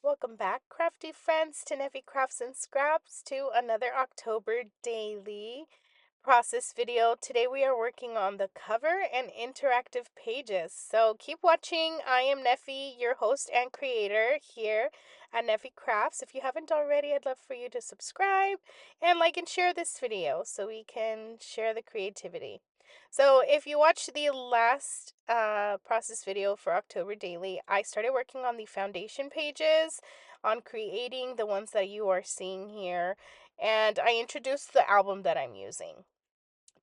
Welcome back, crafty friends, to Neffy Crafts and Scraps, to another October daily process video. Today we are working on the cover and interactive pages. So keep watching. I am Neffy, your host and creator here at Neffy Crafts. If you haven't already, I'd love for you to subscribe and like and share this video so we can share the creativity. So if you watched the last process video for October Daily, I started working on the foundation pages, on creating the ones that you are seeing here, and I introduced the album that I'm using.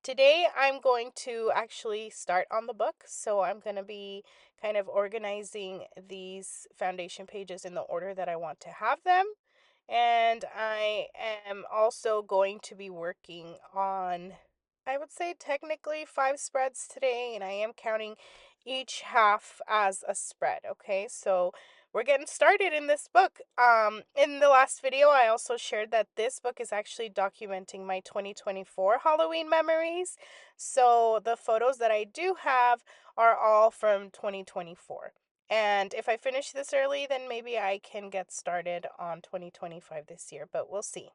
Today I'm going to actually start on the book, so I'm going to be kind of organizing these foundation pages in the order that I want to have them. And I am also going to be working on, I would say, technically 5 spreads today, and I am counting each half as a spread. Okay, so we're getting started in this book. In the last video, I also shared that this book is actually documenting my 2024 Halloween memories. So the photos that I do have are all from 2024. And if I finish this early, then maybe I can get started on 2025 this year, but we'll see.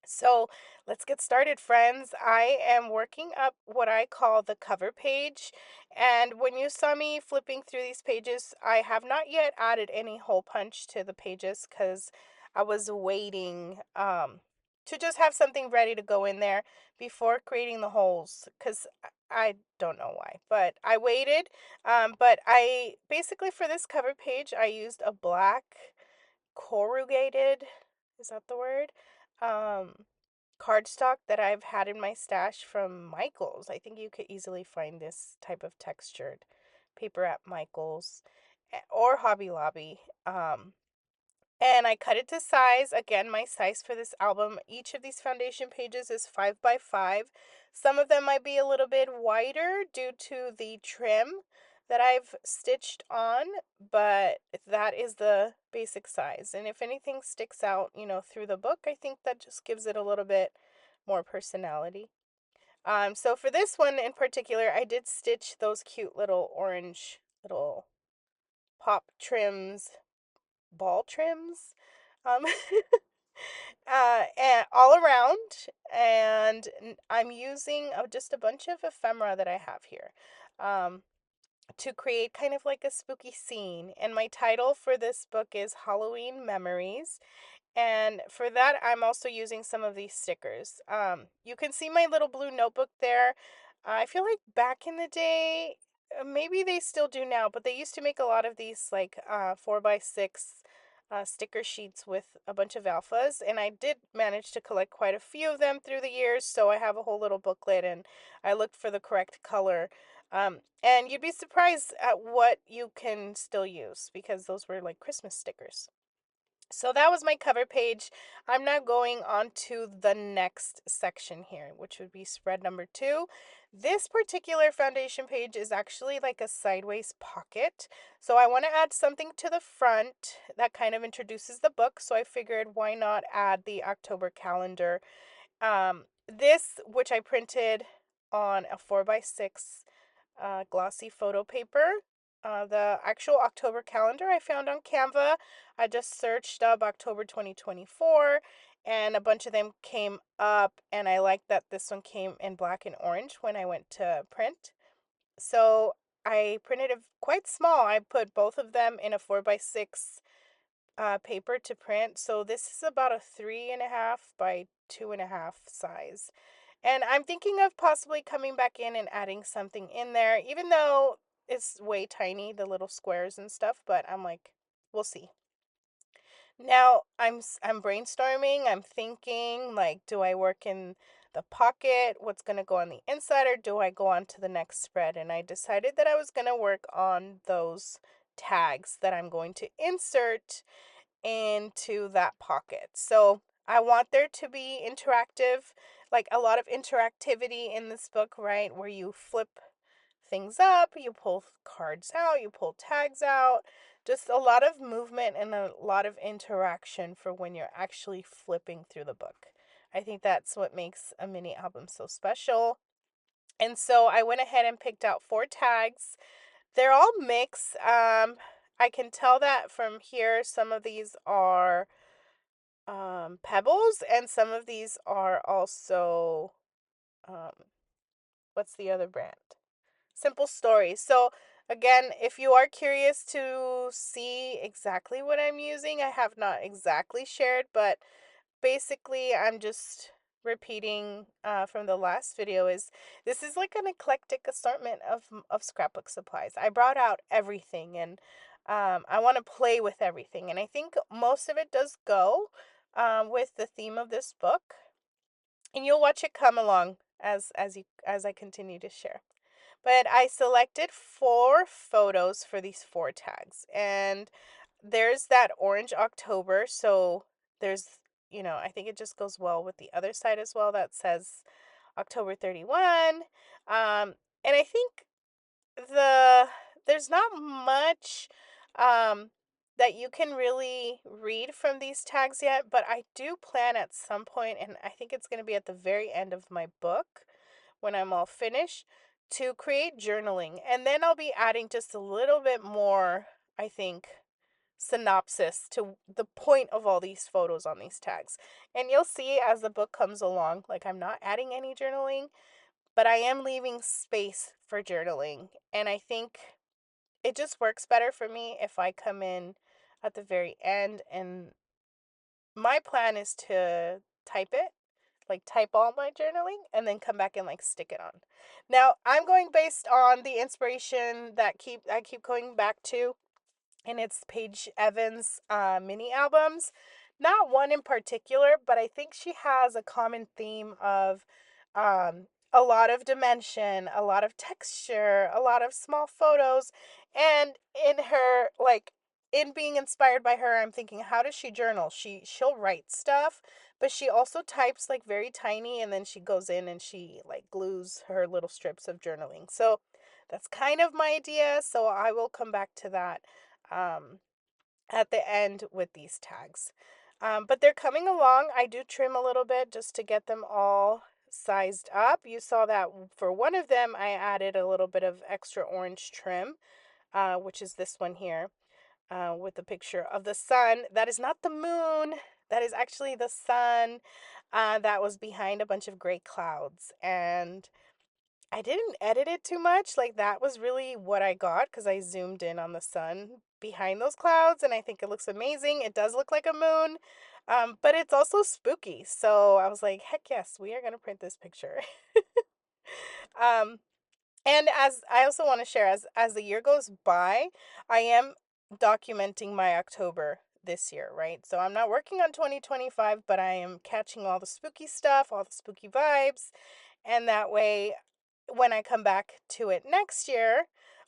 So let's get started, friends. I am working up what I call the cover page. And when you saw me flipping through these pages, I have not yet added any hole punch to the pages because I was waiting to just have something ready to go in there before creating the holes, because I don't know why, but I waited. But I basically, for this cover page, I used a black corrugated, is that the word? Um, Cardstock that I've had in my stash from Michael's. I think you could easily find this type of textured paper at Michael's or Hobby Lobby. And I cut it to size. Again, my size for this album, each of these foundation pages is 5 by 5. Some of them might be a little bit wider due to the trim that I've stitched on, but that is the basic size. And if anything sticks out, through the book, I think that just gives it a little bit more personality. So for this one in particular, I did stitch those cute little orange little pop trims, ball trims. Um, and all around, and I'm using just a bunch of ephemera that I have here to create kind of like a spooky scene. And my title for this book is Halloween Memories. And for that, I'm also using some of these stickers. You can see my little blue notebook there. I feel like back in the day, maybe they still do now, but they used to make a lot of these like 4x6 sticker sheets with a bunch of alphas. And I did manage to collect quite a few of them through the years. So I have a whole little booklet, and I looked for the correct color. And you'd be surprised at what you can still use, because those were like Christmas stickers. So that was my cover page. I'm now going on to the next section here, which would be spread number 2. This particular foundation page is actually like a sideways pocket. So I want to add something to the front that kind of introduces the book. So I figured, why not add the October calendar. This, which I printed on a 4x6 glossy photo paper. The actual October calendar I found on Canva. I just searched up October 2024, and a bunch of them came up, and I liked that this one came in black and orange when I went to print. So I printed it quite small. I put both of them in a 4x6 paper to print. So this is about a 3.5 by 2.5 size. And I'm thinking of possibly coming back in and adding something in there, even though it's way tiny, the little squares and stuff, but I'm like, we'll see. Now I'm brainstorming. I'm thinking, like, do I work in the pocket? What's going to go on the inside, or do I go on to the next spread? And I decided that I was going to work on those tags that I'm going to insert into that pocket. So I want there to be interactive, like a lot of interactivity in this book, right? Where you flip things up, you pull cards out, you pull tags out. Just a lot of movement and a lot of interaction for when you're actually flipping through the book. I think that's what makes a mini album so special. And so I went ahead and picked out 4 tags. They're all mixed. I I can tell that from here. Some of these are pebbles, and some of these are also um, what's the other brand? Simple Stories. So again, if you are curious to see exactly what I'm using, I have not exactly shared, but basically I'm just repeating from the last video. Is this is like an eclectic assortment of scrapbook supplies. I brought out everything, and I want to play with everything, and I think most of it does go with the theme of this book, and you'll watch it come along as I continue to share. But I selected 4 photos for these 4 tags. And there's that orange October. So there's, I think it just goes well with the other side as well that says October 31. And I think there's not much um, that you can really read from these tags yet, but I do plan at some point, and I think it's going to be at the very end of my book when I'm all finished, to create journaling. And then I'll be adding just a little bit more, I think, synopsis to the point of all these photos on these tags. And you'll see as the book comes along, like I'm not adding any journaling, but I am leaving space for journaling. And I think it just works better for me if I come in at the very end. And my plan is to type it, like type all my journaling, and then come back and like stick it on. Now I'm going based on the inspiration that I keep going back to, and it's Paige Evans' mini albums. Not one in particular, but I think she has a common theme of a lot of dimension, a lot of texture, a lot of small photos. And in her, like, in being inspired by her, I'm thinking, how does she journal? She'll write stuff, but she also types like very tiny, and then she goes in and she like glues her little strips of journaling. So that's kind of my idea. So I will come back to that um, at the end with these tags. But they're coming along. I do trim a little bit just to get them all sized up. You saw that for one of them, I added a little bit of extra orange trim, which is this one here, with the picture of the sun. That is not the moon. That is actually the sun that was behind a bunch of gray clouds. And I didn't edit it too much. Like, that was really what I got because I zoomed in on the sun behind those clouds, and I think it looks amazing. It does look like a moon, but it's also spooky. So I was like, heck yes, we are going to print this picture. um, and as I also want to share, as the year goes by, I am documenting my October this year, right? So I'm not working on 2025, but I am catching all the spooky stuff, all the spooky vibes, and that way, when I come back to it next year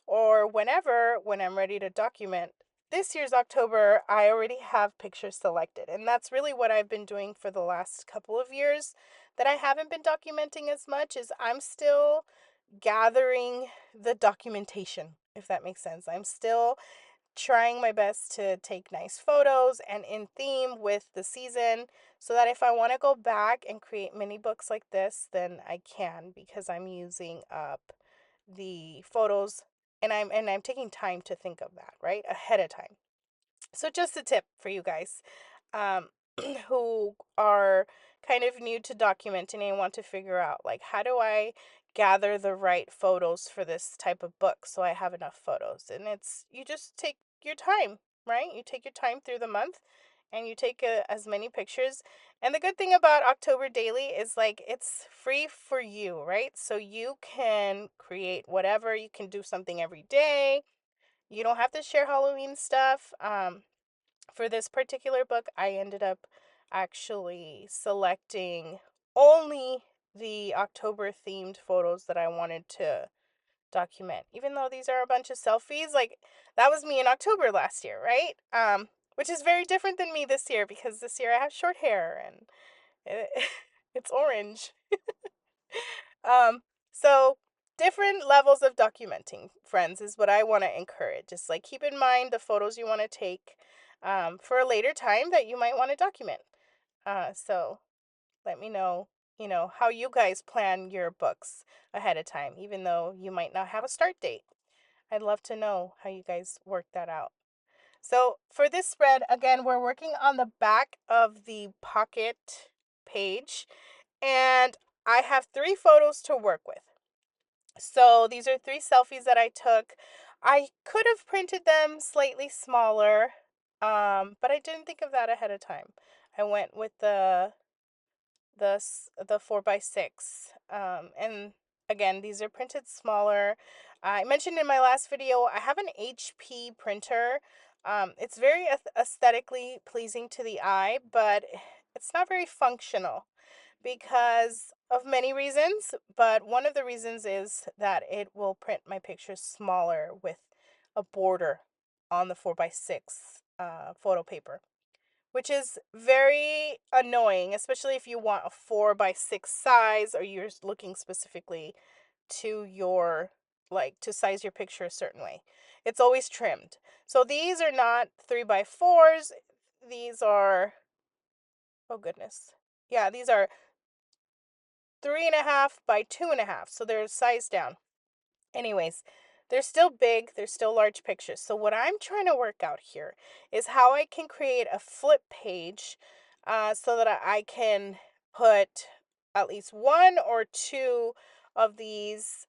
or whenever, when I'm ready to document this year's October, I already have pictures selected. And that's really what I've been doing for the last couple of years that I haven't been documenting as much, is I'm still gathering the documentation, if that makes sense. I'm still trying my best to take nice photos and in theme with the season, so that if I want to go back and create mini books like this, then I can, because I'm using up the photos, and I'm taking time to think of that, right, ahead of time. So just a tip for you guys um, who are kind of new to documenting and want to figure out, like, how do I gather the right photos for this type of book so I have enough photos. And it's, you just take your time, right? You take your time through the month, and you take as many pictures. And the good thing about October Daily is, like, it's free for you, right? So you can create whatever. You can do something every day. You don't have to share Halloween stuff. For this particular book, I ended up actually selecting only the October themed photos that I wanted to document. Even though these are a bunch of selfies, like, that was me in October last year, right? Which is very different than me this year, because this year I have short hair and it, it's orange. Um, so different levels of documenting, friends, is what I want to encourage. Just like, keep in mind the photos you want to take for a later time that you might want to document. So let me know, how you guys plan your books ahead of time, even though you might not have a start date. I'd love to know how you guys work that out. So for this spread, again, we're working on the back of the pocket page, and I have 3 photos to work with. So these are 3 selfies that I took. I could have printed them slightly smaller, but I didn't think of that ahead of time. I went with the 4x6, and again, these are printed smaller. I mentioned in my last video I have an HP printer. It's very aesthetically pleasing to the eye, but it's not very functional because of many reasons, but one of the reasons is that it will print my pictures smaller with a border on the 4x6 photo paper, which is very annoying, especially if you want a 4x6 size or you're looking specifically to your, like, to size your picture a certain way. It's always trimmed. So these are not 3x4s. These are, oh goodness. Yeah, these are 3.5x2.5. So they're sized down. Anyways, they're still big, they're still large pictures. So what I'm trying to work out here is how I can create a flip page so that I can put at least 1 or 2 of these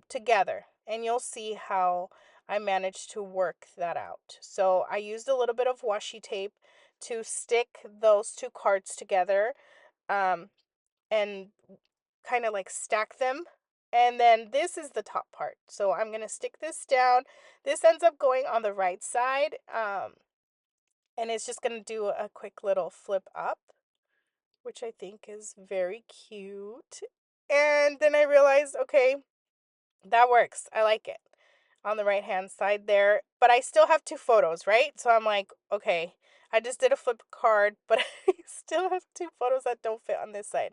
together. And you'll see how I managed to work that out. So I used a little bit of washi tape to stick those 2 cards together. And kind of like stack them. And then this is the top part. So I'm going to stick this down. This ends up going on the right side. And it's just going to do a quick little flip up, which I think is very cute. And then I realized, okay, that works. I like it on the right hand side there. But I still have 2 photos, right? So I'm like, okay, I just did a flip card, but I still have 2 photos that don't fit on this side.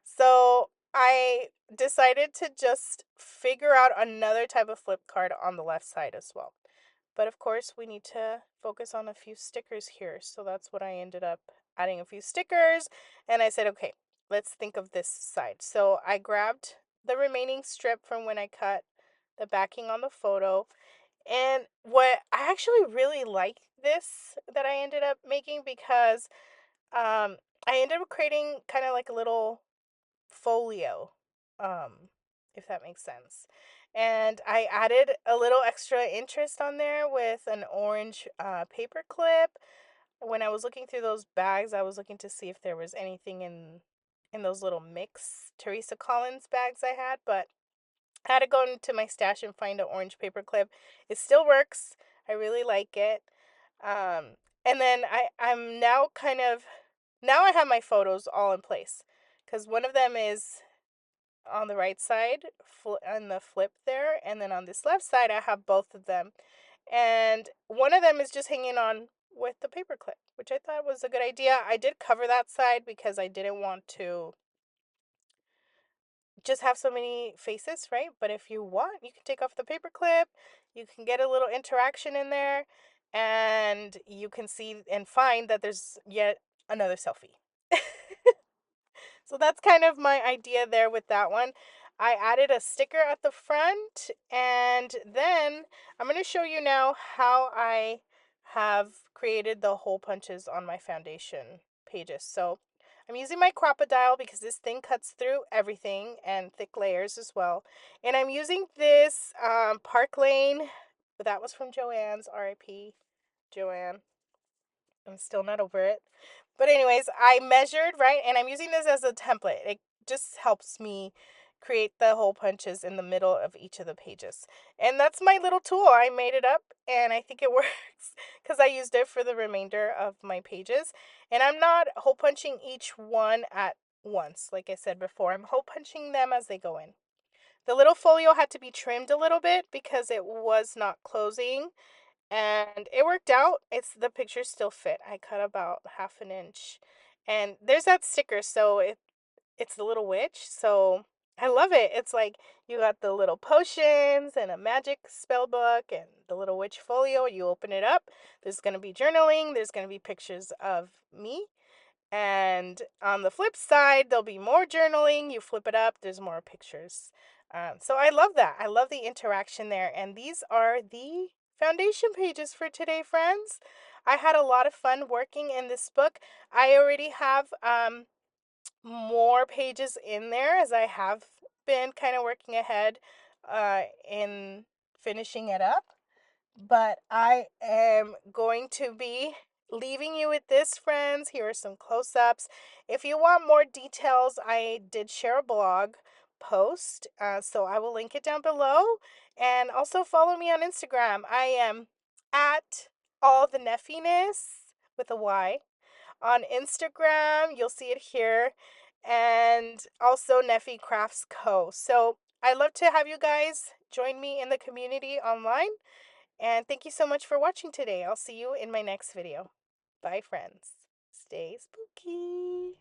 So I decided to just figure out another type of flip card on the left side as well. But of course, we need to focus on a few stickers here. So that's what I ended up adding, a few stickers. And I said, okay, let's think of this side. So I grabbed the remaining strip from when I cut the backing on the photo. And what I actually really like this that I ended up making because I ended up creating kind of like a little folio, if that makes sense. And I added a little extra interest on there with an orange paper clip. When I was looking through those bags, I was looking to see if there was anything in those little mix Teresa Collins bags I had, but I had to go into my stash and find an orange paper clip. It still works. I really like it. And then I'm now kind of, now I have my photos all in place because one of them is on the right side on the flip there, and then on this left side I have both of them, and one of them is just hanging on with the paper clip, which I thought was a good idea. I did cover that side because I didn't want to just have so many faces, right? But if you want, you can take off the paper clip, you can get a little interaction in there, and you can see and find that there's yet another selfie. So that's kind of my idea there with that one. I added a sticker at the front, and then I'm going to show you now how I have created the hole punches on my foundation pages. So I'm using my crocodile because this thing cuts through everything and thick layers as well. And I'm using this Park Lane, but that was from Joann's, RIP Joanne. I'm still not over it. But anyways, I measured, right? And I'm using this as a template. It just helps me create the hole punches in the middle of each of the pages. And that's my little tool. I made it up and I think it works because I used it for the remainder of my pages. And I'm not hole punching each one at once. Like I said before, I'm hole punching them as they go in. The little folio had to be trimmed a little bit because it was not closing, and it worked out. It's the pictures still fit. I cut about 1/2 inch, and there's that sticker, so it's the little witch. So I love it. It's like you got the little potions and a magic spell book and the little witch folio. You open it up, there's going to be journaling, there's going to be pictures of me, and on the flip side there'll be more journaling. You flip it up, there's more pictures. So I love that. I love the interaction there. And these are the foundation pages for today, friends. I had a lot of fun working in this book. I already have more pages in there as I have been kind of working ahead in finishing it up. But I am going to be leaving you with this, friends. Here are some close-ups. If you want more details, I did share a blog post, so I will link it down below. And also follow me on Instagram. I am at all the neffiness with a Y on Instagram. You'll see it here. And also Neffy Crafts Co. So I love to have you guys join me in the community online. And thank you so much for watching today. I'll see you in my next video. Bye, friends. Stay spooky.